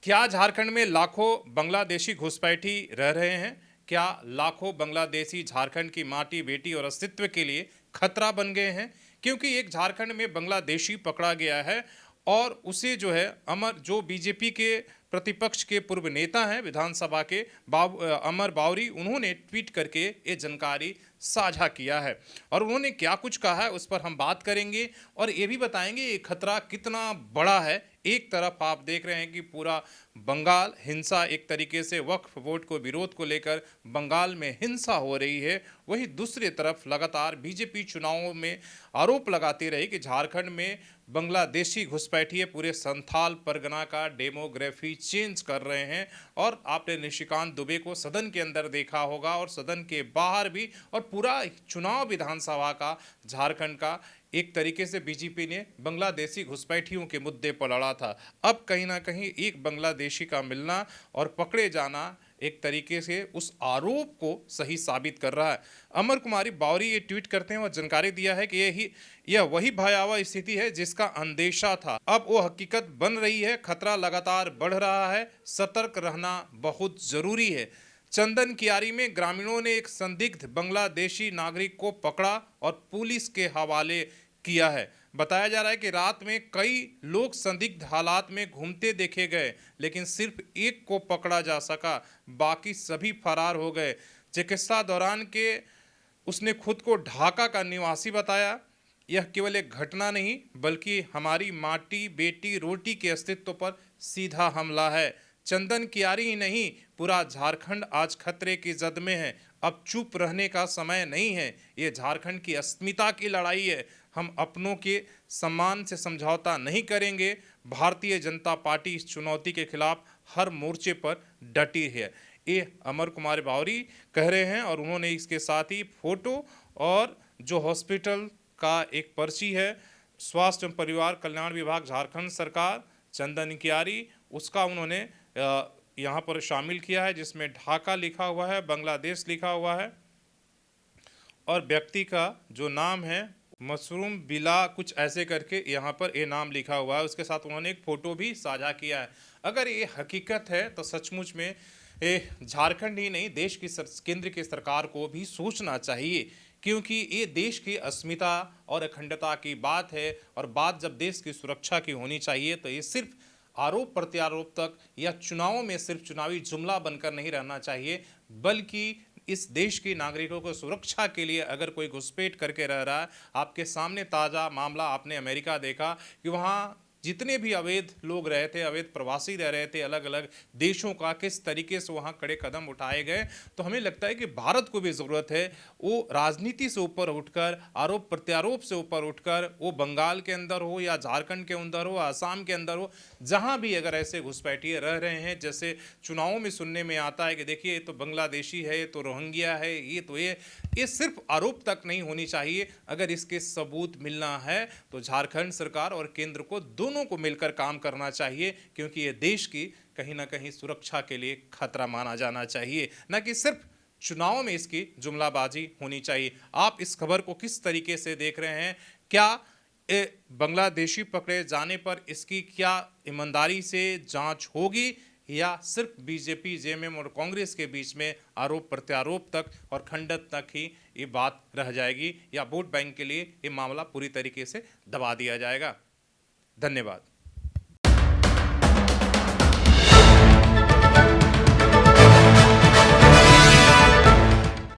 क्या झारखंड में लाखों बांग्लादेशी घुसपैठी रह रहे हैं? क्या लाखों बांग्लादेशी झारखंड की माटी, बेटी और अस्तित्व के लिए खतरा बन गए हैं? क्योंकि एक झारखंड में बांग्लादेशी पकड़ा गया है और उसे जो है जो बीजेपी के प्रतिपक्ष के पूर्व नेता हैं विधानसभा के अमर बावरी, उन्होंने ट्वीट करके ये जानकारी साझा किया है। और उन्होंने क्या कुछ कहा है उस पर हम बात करेंगे और ये भी बताएंगे ये खतरा कितना बड़ा है। एक तरफ आप देख रहे हैं कि पूरा बंगाल हिंसा, एक तरीके से वक्फ बोर्ड को विरोध को लेकर बंगाल में हिंसा हो रही है, वहीं दूसरी तरफ लगातार बीजेपी चुनावों में आरोप लगाती रही कि झारखंड में बांग्लादेशी घुसपैठिए पूरे संथाल परगना का डेमोग्राफी चेंज कर रहे हैं। और आपने निशिकांत दुबे को सदन के अंदर देखा होगा और सदन के बाहर भी, और पूरा चुनाव विधानसभा का झारखंड का एक तरीके से बीजेपी ने बांग्लादेशी घुसपैठियों के मुद्दे पर लड़ा था। अब कहीं ना कहीं एक बांग्लादेशी का मिलना और पकड़े जाना एक तरीके से उस आरोप को सही साबित कर रहा है। अमर कुमारी बावरी ये ट्वीट करते हैं और जानकारी दिया है कि यह वही भयावह स्थिति है जिसका अंदेशा था, अब वो हकीकत बन रही है। खतरा लगातार बढ़ रहा है, सतर्क रहना बहुत जरूरी है। चंदन कियारी में ग्रामीणों ने एक संदिग्ध बांग्लादेशी नागरिक को पकड़ा और पुलिस के हवाले किया है। बताया जा रहा है कि रात में कई लोग संदिग्ध हालात में घूमते देखे गए, लेकिन सिर्फ एक को पकड़ा जा सका, बाकी सभी फरार हो गए। चिकित्सा दौरान के उसने खुद को ढाका का निवासी बताया। यह केवल एक घटना नहीं बल्कि हमारी माटी, बेटी, रोटी के अस्तित्व पर सीधा हमला है। चंदन कियारी ही नहीं, पूरा झारखंड आज खतरे की जद में है। अब चुप रहने का समय नहीं है, ये झारखंड की अस्मिता की लड़ाई है। हम अपनों के सम्मान से समझौता नहीं करेंगे। भारतीय जनता पार्टी इस चुनौती के खिलाफ हर मोर्चे पर डटी है, ये अमर कुमार बावरी कह रहे हैं। और उन्होंने इसके साथ ही फोटो और जो हॉस्पिटल का एक पर्ची है, स्वास्थ्य एवं परिवार कल्याण विभाग झारखंड सरकार, चंदन कियारी, उसका उन्होंने यहाँ पर शामिल किया है, जिसमें ढाका लिखा हुआ है, बांग्लादेश लिखा हुआ है और व्यक्ति का जो नाम है मशरूम बिला कुछ ऐसे करके यहाँ पर ये नाम लिखा हुआ है। उसके साथ उन्होंने एक फ़ोटो भी साझा किया है। अगर ये हकीकत है तो सचमुच में ये झारखंड ही नहीं, देश की केंद्र की सरकार को भी सोचना चाहिए, क्योंकि ये देश की अस्मिता और अखंडता की बात है। और बात जब देश की सुरक्षा की होनी चाहिए तो ये सिर्फ आरोप प्रत्यारोप तक या चुनावों में सिर्फ चुनावी जुमला बनकर नहीं रहना चाहिए, बल्कि इस देश के नागरिकों को सुरक्षा के लिए अगर कोई घुसपैठ करके रह रहा है। आपके सामने ताज़ा मामला आपने अमेरिका देखा कि वहाँ जितने भी अवैध लोग रहे थे, अवैध प्रवासी रह रहे थे अलग अलग देशों का, किस तरीके से वहाँ कड़े कदम उठाए गए। तो हमें लगता है कि भारत को भी ज़रूरत है वो राजनीति से ऊपर उठकर, आरोप प्रत्यारोप से ऊपर उठकर, वो बंगाल के अंदर हो या झारखंड के अंदर हो, आसाम के अंदर हो, जहाँ भी अगर ऐसे घुसपैठिए रह रहे हैं, जैसे चुनावों में सुनने में आता है कि देखिए ये तो बांग्लादेशी है, ये तो रोहिंग्या है, ये सिर्फ आरोप तक नहीं होनी चाहिए। अगर इसके सबूत मिलना है तो झारखंड सरकार और केंद्र को दोनों को मिलकर काम करना चाहिए, क्योंकि ये देश की कहीं ना कहीं सुरक्षा के लिए खतरा माना जाना चाहिए, न कि सिर्फ चुनाव में इसकी जुमलाबाजी होनी चाहिए। आप इस खबर को किस तरीके से देख रहे हैं? क्या बांग्लादेशी पकड़े जाने पर इसकी क्या ईमानदारी से जांच होगी, या सिर्फ बीजेपी, जेएमएम और कांग्रेस के बीच में आरोप प्रत्यारोप तक और खंडन तक ही ये बात रह जाएगी, या वोट बैंक के लिए ये मामला पूरी तरीके से दबा दिया जाएगा? धन्यवाद।